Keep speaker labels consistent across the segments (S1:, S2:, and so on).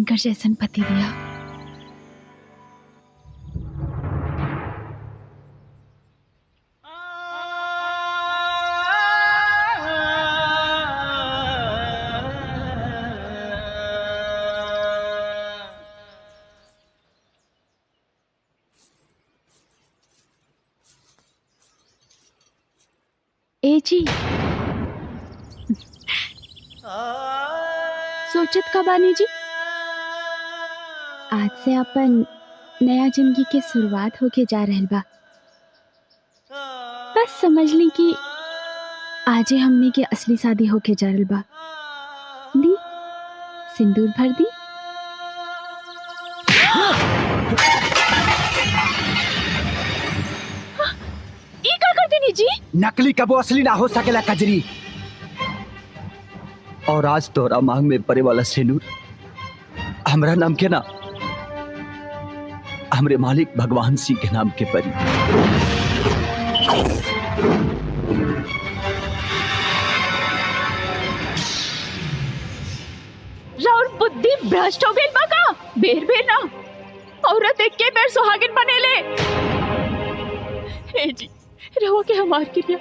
S1: इनकर जैसन पति दिया। ए जी, सोचत का बानी जी, आज से अपन नया जिंदगी के शुरुआत होके जा रहल बा। बस समझ ली कि आजे हमने के असली शादी होके जा रहल बा। दी सिंदूर भर दी। ई का कर देनी जी?
S2: नकली कबो असली ना हो सकेला कजरी। और आज तोरा मांग में पड़े वाला सिंदूर हमरा नाम के ना, हमरे मालिक भगवान सिंह के नाम के परी।
S1: राउर बुद्धि भ्रष्ट हो गई बा का? बेर बेर ना औरत एक के बेर सुहागिन बनेले। हे जी, रहो के हमार क्रिया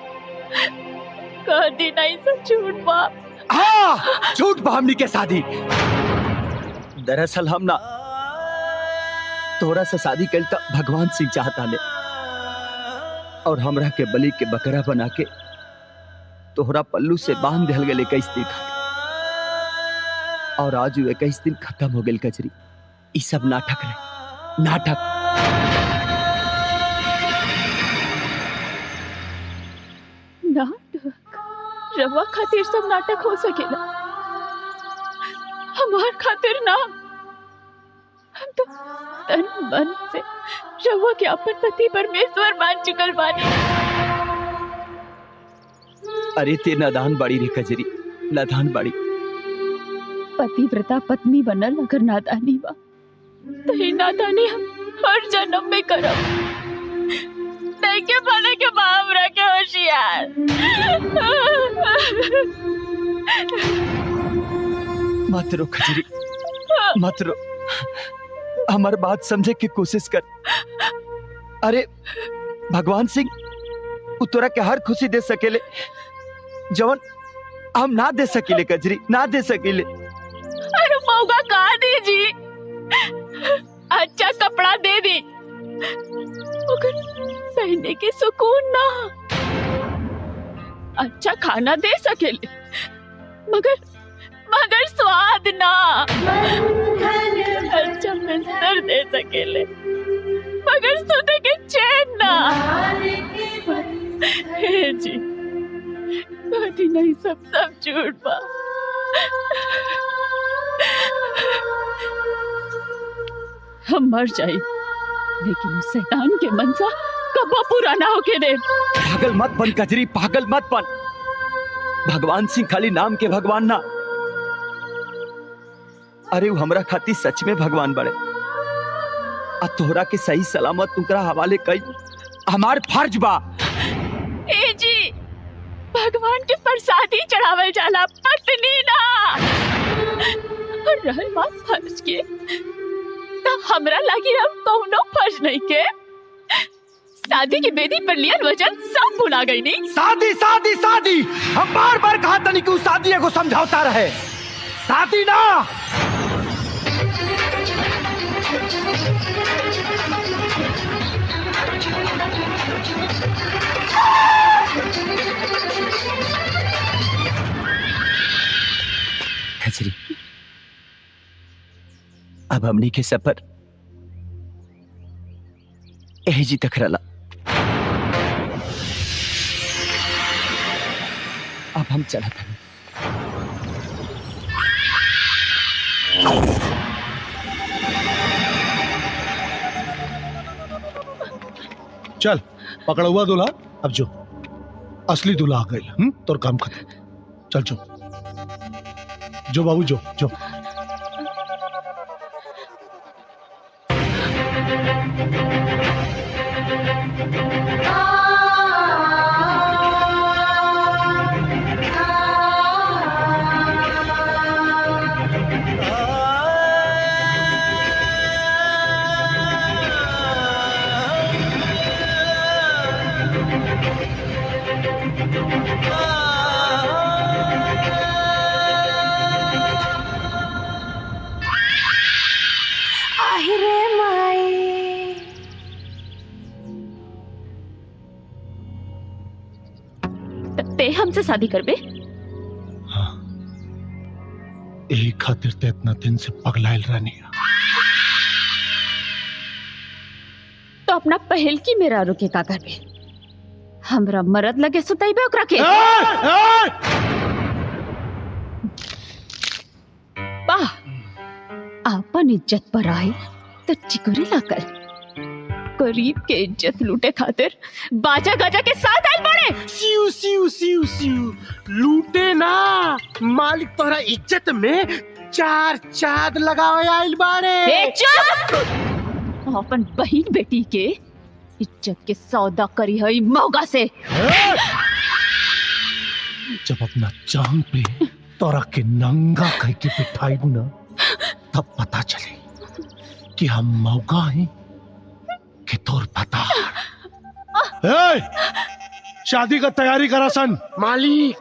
S1: कह दी नहीं सब झूठ बा।
S2: हाँ, झूठ बा हमनी के शादी। दरअसल हम ना तोरा से शादी कल का भगवान सिंह चाहता ले, और हमरा के बलि के बकरा बना के तोहरा पल्लू से बांध दिल गए 21 दिन खातिर। और आज 21 दिन खत्म हो गए कजरी। ई सब नाटक रहे, नाटक।
S1: नाटक? रवा खातिर सब नाटक हो सकेला, हमार खातिर ना। हम तो तन मन से रवा के अपन पति परमेश्वर मान चुकल बानी।
S2: अरे ते नादान बाड़ी रे कजरी, नादान बाड़ी।
S1: पतिव्रता पत्नी बनल अगर नादानी बा तो ही नादानी हम हर जन्म में करब। नहीं के बने के बाप रखे होशियार।
S2: मत रो कजरी, मत रो। हमार बात समझे की कोशिश कर। अरे भगवान सिंह तोरा के हर खुशी दे सकेले जवन हम ना दे सकेले कजरी, ना दे सकेले।
S1: अरे मौका कहा दी जी, अच्छा कपड़ा दे दी मगर पहनने के सुकून ना। अच्छा खाना दे सकेले मगर मगर स्वाद ना। अच्छा बिस्तर दे सकेले मगर सोते के चैन ना। हे जी, कभी नहीं, सब झूठ बा। हम मर जाए लेकिन उस शैतान के मनसा कबो पूरा ना होके दे।
S2: पागल मत बन कजरी, पागल मत बन। भगवान सिंह खाली नाम के भगवान ना, अरे वो हमरा खातिर सच में भगवान बड़े। आ तोहरा के सही सलामत तुकरा हवाले कई हमार फर्ज बा।
S1: ए जी, भगवान के प्रसादी चढ़ावल जाला, पत्नी ना। और रहल बात फर्ज के, तो हमरा लगी अब कौनो फर्ज नहीं के। शादी की बेदी पर लियल वचन सब भुला गई नहीं।
S2: शादी शादी शादी, हम बार बार कहा तनी कि शादी एगो समझौता रहे, शादी ना। कजरी, अब हमनी के सफर एही तक रला। अब हम चलत हनी।
S3: चल पकड़ा हुआ दूल्हा, अब जो असली दूल्हा आ गई। तोर काम खत्म। चल जो बाबू, जो।
S4: माई रे माई।
S1: ते हमसे शादी करबे?
S3: हाँ, यही खातिर ते इतना दिन से पगलाइल रहनी।
S1: तो अपना पहल की मेरा रुके का करबे? हमरा मरद लगे सुतैबे ओकरा के? वाह, आपन इज्जत पर आए तो चिकुरे लाकर गरीब के इज्जत लूटे खातिर बाजा गाजा के साथ आए बड़े।
S5: सिउ सिउ सिउ सिउ लूटे ना, मालिक तोहरा इज्जत में चार चांद लगावे आइल बाड़े।
S1: ए चुप! अपन बहन बेटी के इज्जत के सौदा करी है मौगा से।
S3: जब अपना जान पे तोरा के नंगा कह के बिठाई ना, तब पता चले कि हम मौका हैं कि तोर पता। शादी का तैयारी करा सन।
S5: मालिक,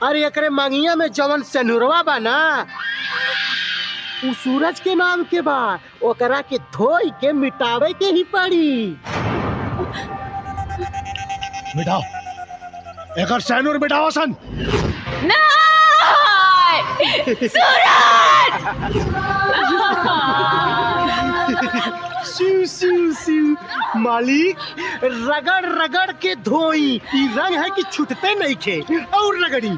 S5: अरे एकरे मांगिया में जवन सेनुरवा बा ना, उ सूरज के नाम के बा, ओकरा के धोई के मिटावे के ही पड़ी।
S3: मिटाओ, एकर सैनूर मिटाओ सन।
S5: सिउ सिउ सिउ मालिक, रगड़ रगड़ के धोई, ई रंग है कि छूटते नहीं खे और रगड़ी।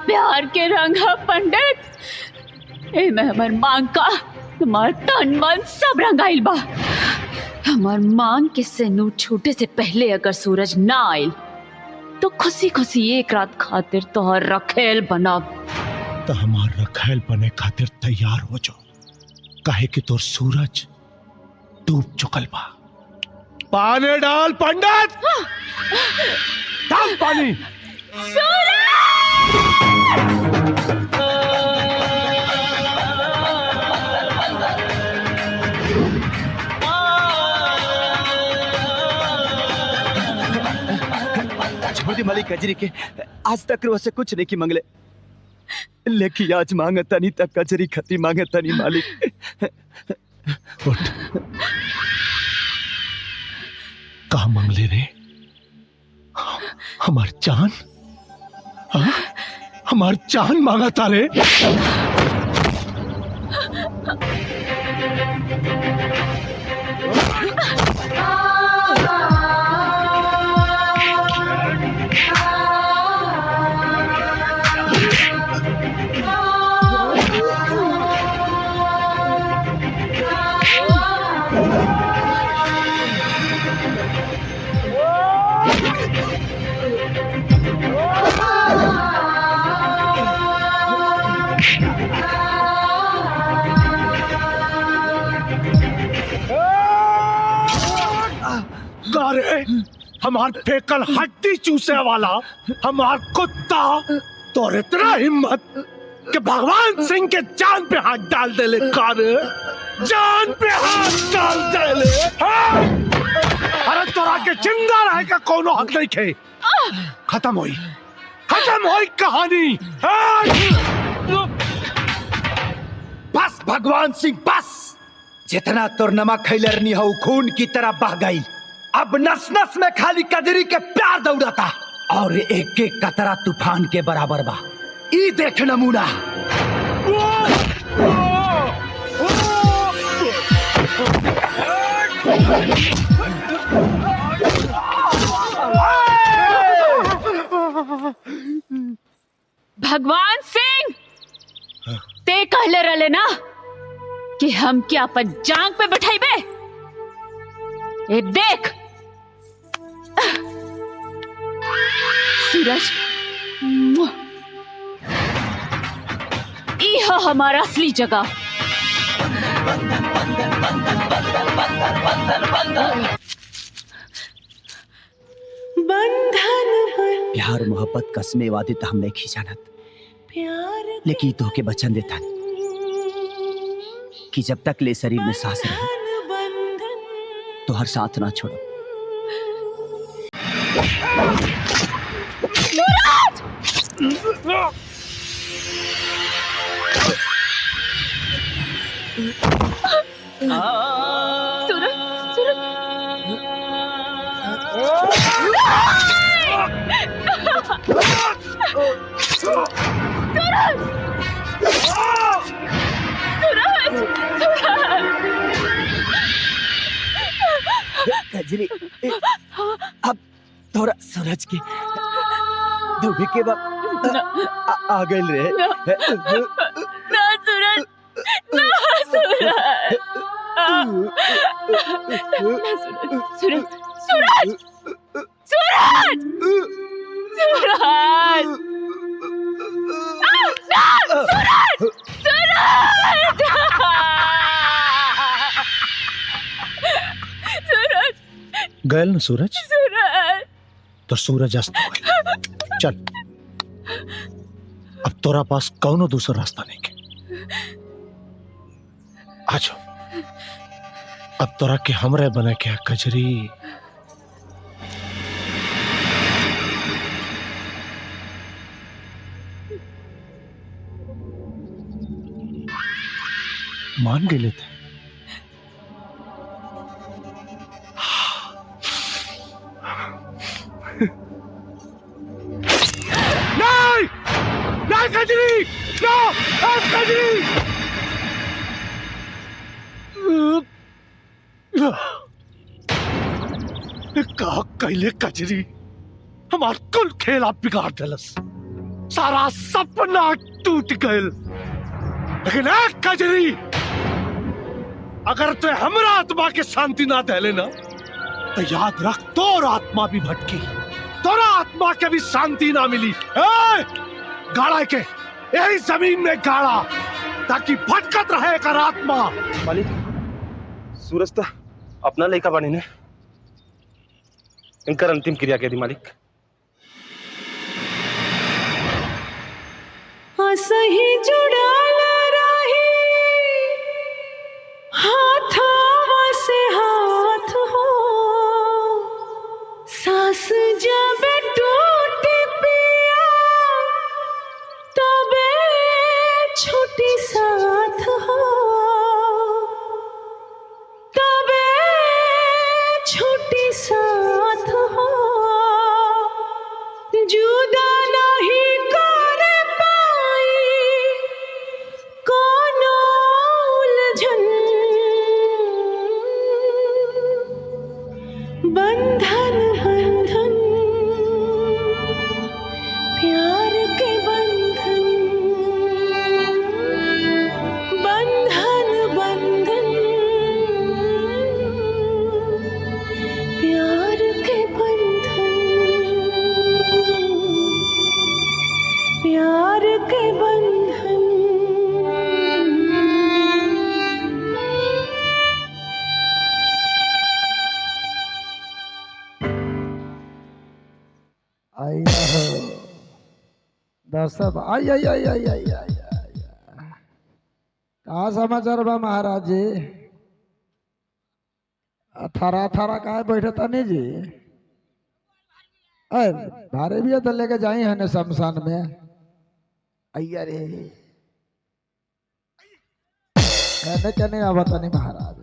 S1: प्यार के रंग है पंडित। ए मैं हमर मांग का हमार तन मन सब रंगाइल बा। हमार मांग के सेनूर छूटे से पहले अगर सूरज ना आइल तो खुशी खुशी एक रात खातिर तोहर रखेल बनब।
S3: तो हमार रखेल बने खातिर तैयार हो जाओ, काहे कि तोर सूरज डूब चुकल बा। पानी डाल पंडित, डाल पानी।
S2: छोटी मालिक कजरी के आज तक वैसे कुछ नहीं की मंगले, लेकिन आज मांगता नहीं तक कजरी खती मांगता नहीं मालिक।
S3: उठ, कहा मंगले रे? हमार जान, हाँ? हमार जान मांगा तारे। गारे, हमार फेकल हड्डी चूसे वाला हमार कुत्ता तो इतना हिम्मत कि भगवान सिंह के जान पे हाथ डाल दे ले। गारे, जान पे हाथ डाल दे ले। हाँ? अरे तोरा के जिंदा रहे का कोनो हक नहीं खे। खत्म हुई कहानी। हाँ?
S2: बस भगवान सिंह बस, जितना तोर नमक खैलरनी हो खून की तरह बह गई। अब नस नस में खाली कजरी के प्यार दौड़ाता और एक एक कतरा तूफान के बराबर बा। ई देख नमूना।
S1: भगवान सिंह, ते कहले रहले ना कि हम क्या अपन जांग पे बैठाइबे। ए देख सूरज, ई है हमारा असली जगह।
S4: बंधन
S2: प्यार मोहब्बत कसमे वादे तो हम नहीं खींचानत,
S4: प्यार
S2: लेकिन तो के वचन देता कि जब तक ले शरीर में सांस रहे तो हर साथ ना छोड़ो।
S1: सूरज सूरज
S2: कजरी अब थोड़ा सूरज की डूबे के बाद आ गए रे।
S1: ना सूरज ना सूरज सूरज सूरज सूरज सूरज सूरज
S3: गयल न सूरज
S1: सूरज
S3: तो सूरज अस्त हो गया। चल अब तोरा पास कौनो दूसरा रास्ता नहीं के। आजो अब तोरा के हमरे बने के कजरी। मान गेले थे। नहीं नहीं कजरी नो कजरी का कैले कजरी हमार कुल खेला बिगाड़ दिलस। सारा सपना टूट गयल। लेकिन एक कजरी अगर तू हमरा आत्मा के शांति ना दे ना तो याद रख तोर आत्मा भी भटकी, तोरा आत्मा के भी शांति ना मिली। गाड़ा के यही जमीन में गाड़ा ताकि भटकत रहे कर आत्मा।
S6: मालिक सूरज तो अपना लड़का बनी ने इनकर अंतिम क्रिया के दी मालिक।
S4: सही जुड़ाल रही हाथवा से हाथ हो, सांस जब टूट पिया तबे छुट्टी साथ हो, तबे छुट्टी साथ हो। जुदा नहीं कर पाई कोनो उलझन, बंधन बंधन प्यार के बंधन, बंधन बंधन प्यार के बंधन, प्यार के बंधन।
S7: दर्शक आई आई आई आई आई आई का समाचार बा महाराज जी? थारा थारा का बैठे तनी जी? भारे भी है तो लेके जाई है न शमशान में। अय्या रे कहने क्या नहीं आवा तनी महाराज।